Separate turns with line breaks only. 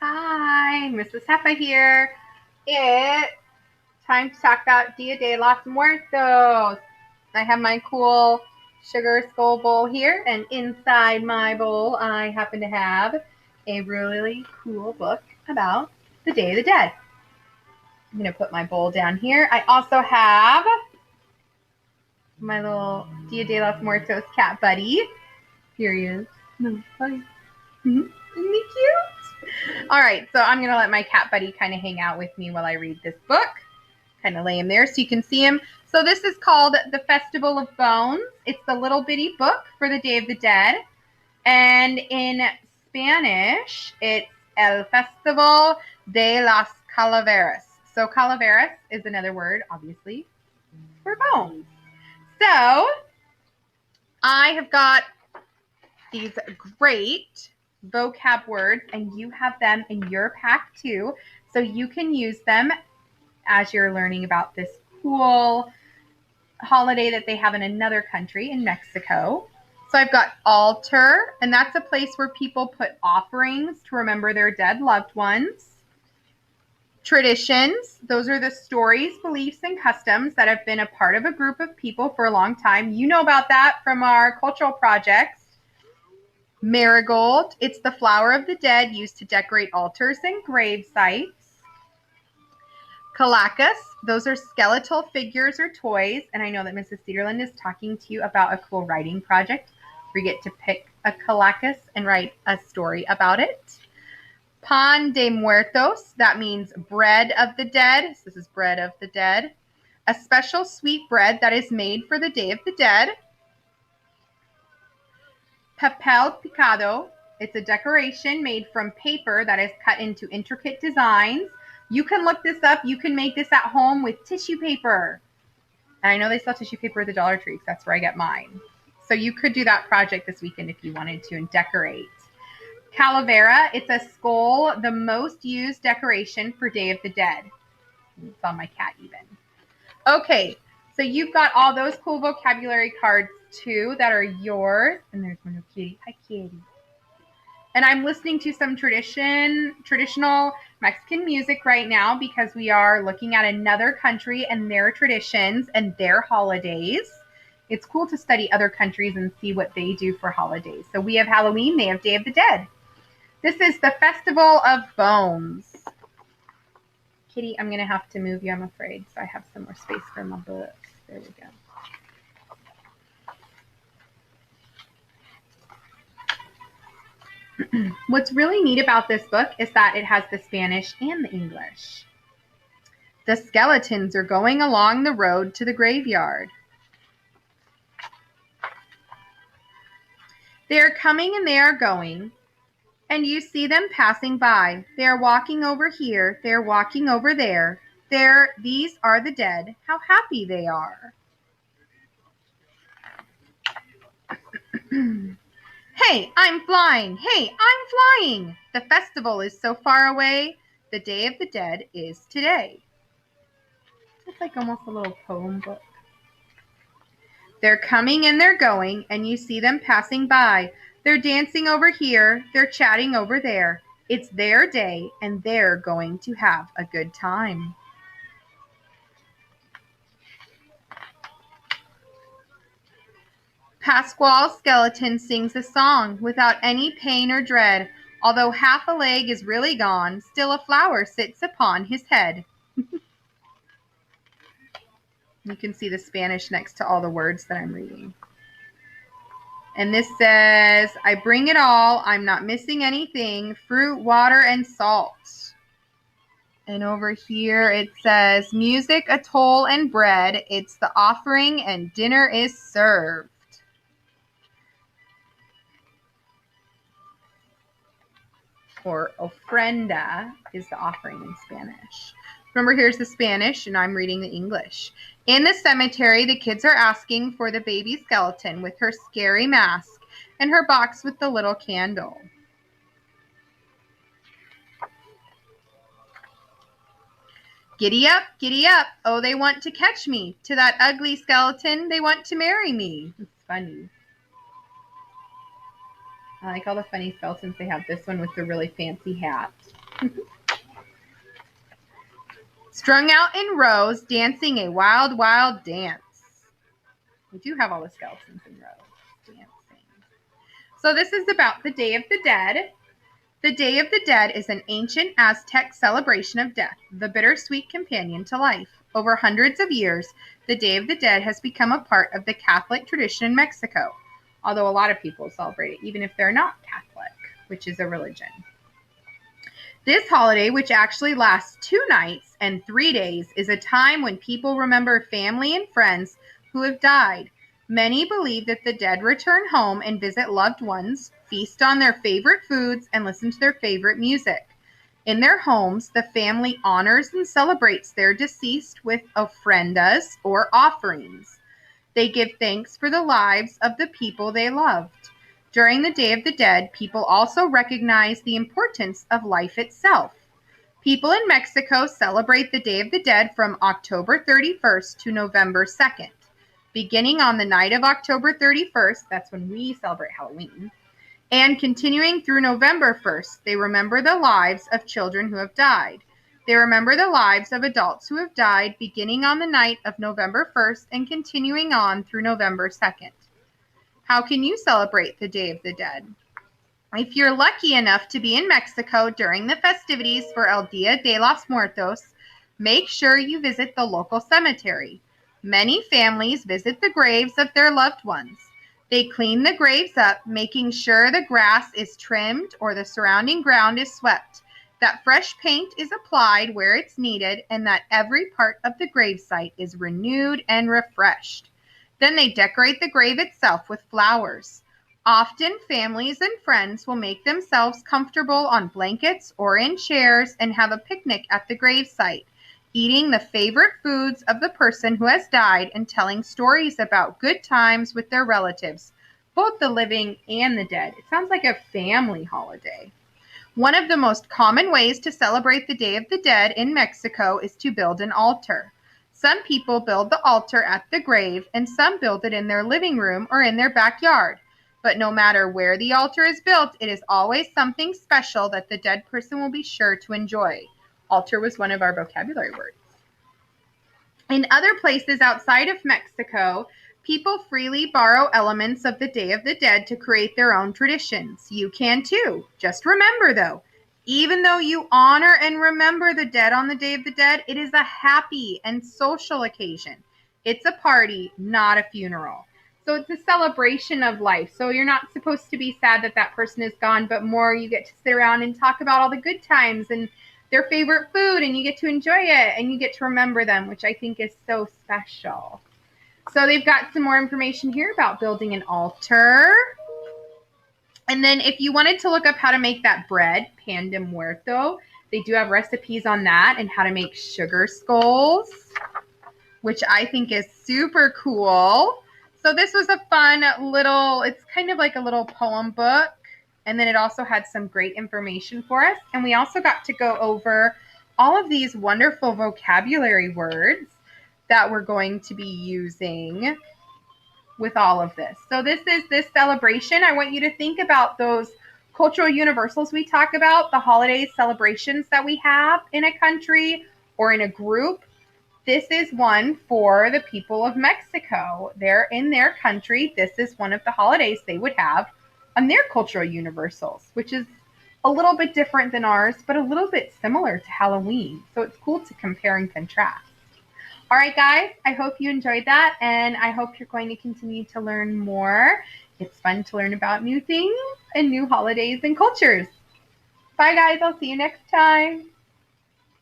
Hi, Mrs. Heffa here. It's time to talk about Dia de los Muertos. I have my cool sugar skull bowl here, and inside my bowl, I happen to have a really cool book about the Day of the Dead. I'm going to put my bowl down here. I also have my little Dia de los Muertos cat buddy. Here he is. No, buddy. Isn't he cute? All right, so I'm going to let my cat buddy kind of hang out with me while I read this book. Kind of lay him there so you can see him. So this is called The Festival of Bones. It's the little bitty book for the Day of the Dead. And in Spanish, it's El Festival de las Calaveras. So calaveras is another word, obviously, for bones. So I have got these great vocab words, and you have them in your pack too. So you can use them as you're learning about this cool holiday that they have in another country, in Mexico. So I've got altar, and that's a place where people put offerings to remember their dead loved ones. Traditions, those are the stories, beliefs, and customs that have been a part of a group of people for a long time. You know about that from our cultural projects. Marigold, it's the flower of the dead used to decorate altars and grave sites. Calacas, those are skeletal figures or toys. And I know that Mrs. Cedarland is talking to you about a cool writing project where you get to pick a calacas and write a story about it. Pan de Muertos, that means bread of the dead. So this is bread of the dead. A special sweet bread that is made for the Day of the Dead. Papel picado, it's a decoration made from paper that is cut into intricate designs. You can look this up. You can make this at home with tissue paper. And I know they sell tissue paper at the Dollar Tree because that's where I get mine. So you could do that project this weekend if you wanted to and decorate. Calavera, it's a skull, the most used decoration for Day of the Dead. It's on my cat even. Okay, so you've got all those cool vocabulary cards too that are yours. And there's my little kitty. Hi, kitty. And I'm listening to some traditional Mexican music right now because we are looking at another country and their traditions and their holidays. It's cool to study other countries and see what they do for holidays. So we have Halloween, they have Day of the Dead. This is the Festival of Bones. Kitty, I'm going to have to move you, I'm afraid, so I have some more space for my books. There we go. What's really neat about this book is that it has the Spanish and the English. The skeletons are going along the road to the graveyard. They are coming and they are going, and you see them passing by. They are walking over here. They are walking over there. These are the dead. How happy they are. Hey, I'm flying. Hey, I'm flying. The festival is so far away. The Day of the Dead is today. It's like almost a little poem book. They're coming and they're going, and you see them passing by. They're dancing over here. They're chatting over there. It's their day, and they're going to have a good time. Pasquale Skeleton sings a song without any pain or dread. Although half a leg is really gone, still a flower sits upon his head. You can see the Spanish next to all the words that I'm reading. And this says, I bring it all. I'm not missing anything. Fruit, water, and salt. And over here it says, music, a toll, and bread. It's the offering and dinner is served. Or ofrenda is the offering in Spanish. Remember, here's the Spanish, and I'm reading the English. In the cemetery, the kids are asking for the baby skeleton with her scary mask and her box with the little candle. Giddy up, oh, they want to catch me. To that ugly skeleton, they want to marry me. It's funny. I like all the funny skeletons they have. This one with the really fancy hat. Strung out in rows, dancing a wild, wild dance. We do have all the skeletons in rows dancing. So this is about the Day of the Dead. The Day of the Dead is an ancient Aztec celebration of death, the bittersweet companion to life. Over hundreds of years, the Day of the Dead has become a part of the Catholic tradition in Mexico, although a lot of people celebrate it, even if they're not Catholic, which is a religion. This holiday, which actually lasts 2 nights and 3 days, is a time when people remember family and friends who have died. Many believe that the dead return home and visit loved ones, feast on their favorite foods, and listen to their favorite music. In their homes, the family honors and celebrates their deceased with ofrendas or offerings. They give thanks for the lives of the people they loved. During the Day of the Dead, people also recognize the importance of life itself. People in Mexico celebrate the Day of the Dead from October 31st to November 2nd. Beginning on the night of October 31st, that's when we celebrate Halloween, and continuing through November 1st, they remember the lives of children who have died. They remember the lives of adults who have died beginning on the night of November 1st and continuing on through November 2nd. How can you celebrate the Day of the Dead? If you're lucky enough to be in Mexico during the festivities for El Dia de los Muertos, make sure you visit the local cemetery. Many families visit the graves of their loved ones. They clean the graves up, making sure the grass is trimmed or the surrounding ground is swept, that fresh paint is applied where it's needed, and that every part of the gravesite is renewed and refreshed. Then they decorate the grave itself with flowers. Often, families and friends will make themselves comfortable on blankets or in chairs and have a picnic at the gravesite, eating the favorite foods of the person who has died and telling stories about good times with their relatives, both the living and the dead. It sounds like a family holiday. One of the most common ways to celebrate the Day of the Dead in Mexico is to build an altar. Some people build the altar at the grave, and some build it in their living room or in their backyard. But no matter where the altar is built, it is always something special that the dead person will be sure to enjoy. Altar was one of our vocabulary words. In other places outside of Mexico, people freely borrow elements of the Day of the Dead to create their own traditions. You can too. Just remember though, even though you honor and remember the dead on the Day of the Dead, it is a happy and social occasion. It's a party, not a funeral. So it's a celebration of life. So you're not supposed to be sad that that person is gone, but more you get to sit around and talk about all the good times and their favorite food, and you get to enjoy it and you get to remember them, which I think is so special. So they've got some more information here about building an altar. And then if you wanted to look up how to make that bread, pan de muerto, they do have recipes on that and how to make sugar skulls, which I think is super cool. So this was a fun little, it's kind of like a little poem book. And then it also had some great information for us. And we also got to go over all of these wonderful vocabulary words that we're going to be using with all of this. So this is this celebration. I want you to think about those cultural universals we talk about, the holiday celebrations that we have in a country or in a group. This is one for the people of Mexico. They're in their country. This is one of the holidays they would have on their cultural universals, which is a little bit different than ours, but a little bit similar to Halloween. So it's cool to compare and contrast. All right, guys, I hope you enjoyed that, and I hope you're going to continue to learn more. It's fun to learn about new things and new holidays and cultures. Bye, guys. I'll see you next time.